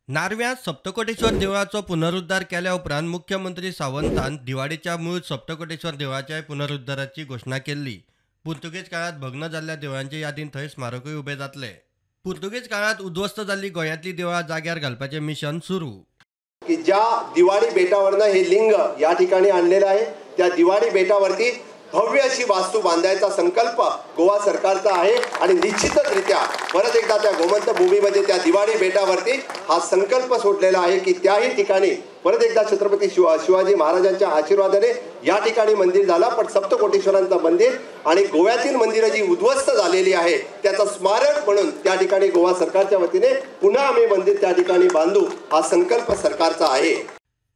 नारव्यात सप्तकोटेश्वर देवळाचो पुनरुद्धार केल्या उपरांत मुख्यमंत्री सावंतान दिवाळीच्या मूळ सप्तकोटेश्वर देवळाच्या पुनरुद्धाराची घोषणा केली। पुर्तुगेज काळात भग्न जाल्ल्या देवळांचे यादीन थंय स्मारकूय उबे जातले। पुर्तुगेज काळात उद्ध्वस्त जाल्ली गोंयांतली देवळां जाग्यार घालपाचें मिशन सुरू। की ज्या दिवाळी बेटावरनं हे लिंग या ठिकाणी आणलेलं आहे, त्या दिवाळी बेटावरती भव्य अशी वास्तू बांधायचा संकल्प गोवा सरकारचा आहे आणि निश्चितचरित्या परत एकदा त्या गोमंत भूमीमध्ये त्या दिवाळी बेटावरती हा संकल्प सोडलेला आहे की त्याही ठिकाणी परत एकदा छत्रपती शिवाजी महाराजांच्या आशीर्वादाने या ठिकाणी मंदिर झाला। पण सप्तकोटेश्वरांचं मंदिर आणि गोव्यातील मंदिरं जी उद्ध्वस्त झालेली आहे त्याचं स्मारक म्हणून त्या ठिकाणी गोवा सरकारच्या वतीने पुन्हा आम्ही मंदिर त्या ठिकाणी बांधू हा संकल्प सरकारचा आहे।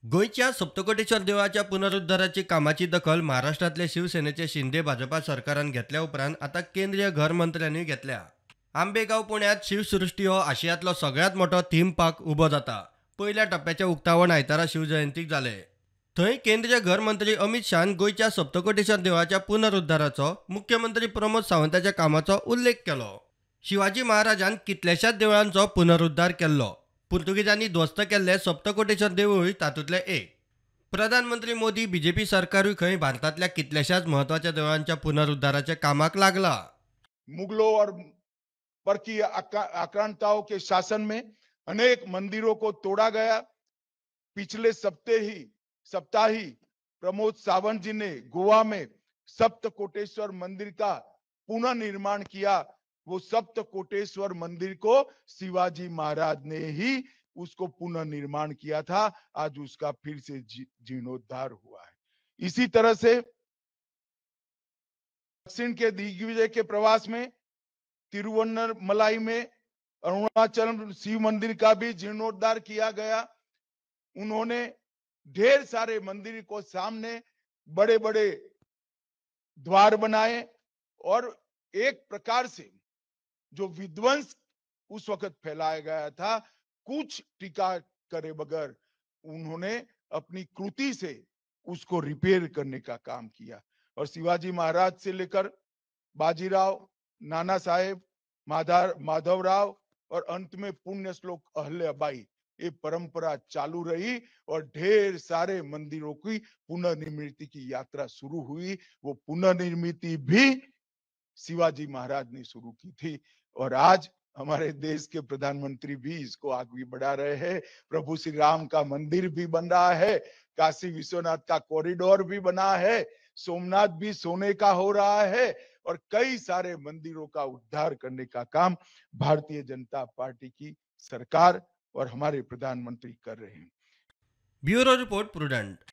गोयच्या सप्तकोटेश्वर देवळाच्या पुनरुद्धाराची कामाची दखल महाराष्ट्रातले शिवसेनेचे शिंदे भाजपा सरकारान घेतल्या उपरांत आता केंद्रीय घर मंत्र्यांनी घेतल्या। आंबेगाव पुण्यात शिवसृष्टी हो आशियातलो सगळ्यात मोठो थीम पार्क उबो जाता। पहिल्या टप्प्याचे उक्तावण आयतारा शिवजयंतीक जाले। थंय केंद्रीय घर मंत्री अमित शाहान गोयच्या सप्तकोटेश्वर देवळाच्या पुनरुद्धाराचो मुख्यमंत्री प्रमोद सावंताच्या कामाचो उल्लेख केलो। शिवाजी महाराजान कितल्याशाच देवळांचो पुनरुद्धार केल्लो। पुर्तुगेजांनी ध्वस्त केल्ले सप्तकोटेश्वर देवूळ तातूंतले एक। प्रधानमंत्री मोदी बीजेपी सरकारूय खंय भारतातल्या कितल्याशाच महत्वाच्या देवळांच्या पुनरुद्धाराच्या कामाक लागला। मुगलों और परकी आक्रांताओं के शासन में अनेक मंदिरों को तोड़ा गया। पिछले सप्ताह ही प्रमोद सावंत जी ने गोवा में सप्तकोटेश्वर मंदिर का पुनर्निर्माण किया। वो सप्तकोटेश्वर मंदिर को शिवाजी महाराज ने ही उसको पुनर्निर्माण किया था। आज उसका फिर से जीर्णोद्धार हुआ है। इसी तरह से दक्षिण के दिग्विजय के प्रवास में तिरुवन्नमलाई में अरुणाचल शिव मंदिर का भी जीर्णोद्धार किया गया। उन्होंने ढेर सारे मंदिर को सामने बड़े बड़े द्वार बनाए और एक प्रकार से जो विध्वंस उस वक्त फैलाया गया था कुछ टीका करे बगैर उन्होंने अपनी कृति से उसको रिपेयर करने का काम किया। और शिवाजी महाराज से लेकर बाजीराव, नाना साहेब, माधवराव और अंत में पुण्य श्लोक अहल्याबाई ये परंपरा चालू रही और ढेर सारे मंदिरों की पुनर्निर्मित की यात्रा शुरू हुई। वो पुनर्निर्मित भी शिवाजी महाराज ने शुरू की थी और आज हमारे देश के प्रधानमंत्री भी इसको आगे बढ़ा रहे हैं। प्रभु श्री राम का मंदिर भी बन रहा है, काशी विश्वनाथ का कॉरिडोर भी बना है, सोमनाथ भी सोने का हो रहा है और कई सारे मंदिरों का उद्धार करने का काम भारतीय जनता पार्टी की सरकार और हमारे प्रधानमंत्री कर रहे हैं। Bureau report prudent.